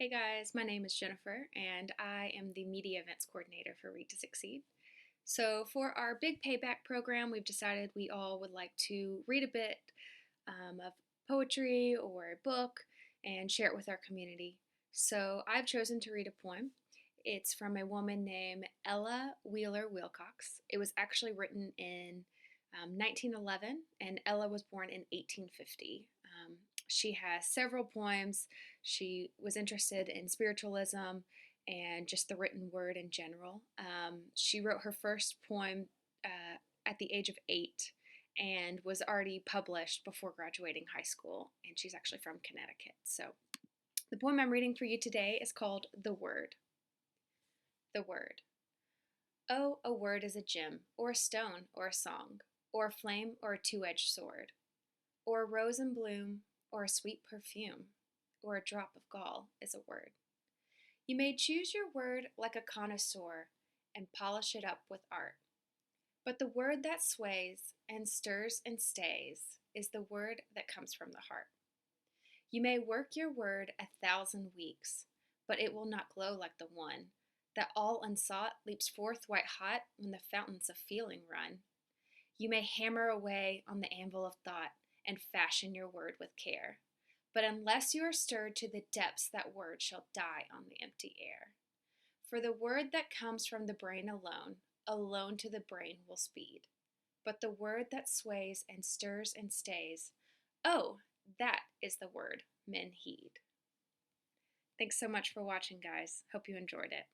Hey guys, my name is Jennifer and I am the Media Events Coordinator for Read to Succeed. So, for our big payback program, we've decided we all would like to read a bit of poetry or a book and share it with our community. So, I've chosen to read a poem. It's from a woman named Ella Wheeler Wilcox. It was actually written in 1911, and Ella was born in 1850. She has several poems. She was interested in spiritualism and just the written word in general. She wrote her first poem at the age of 8 and was already published before graduating high school, and she's actually from Connecticut. So, the poem I'm reading for you today is called The Word. The Word. Oh, a word is a gem, or a stone, or a song, or a flame, or a two-edged sword, or a rose in bloom, or a sweet perfume, or a drop of gall is a word. You may choose your word like a connoisseur and polish it up with art. But the word that sways and stirs and stays is the word that comes from the heart. You may work your word 1,000 weeks, but it will not glow like the one that all unsought leaps forth white hot when the fountains of feeling run. You may hammer away on the anvil of thought and fashion your word with care. But unless you are stirred to the depths, that word shall die on the empty air. For the word that comes from the brain alone, alone to the brain will speed. But the word that sways and stirs and stays, oh, that is the word men heed. Thanks so much for watching, guys. Hope you enjoyed it.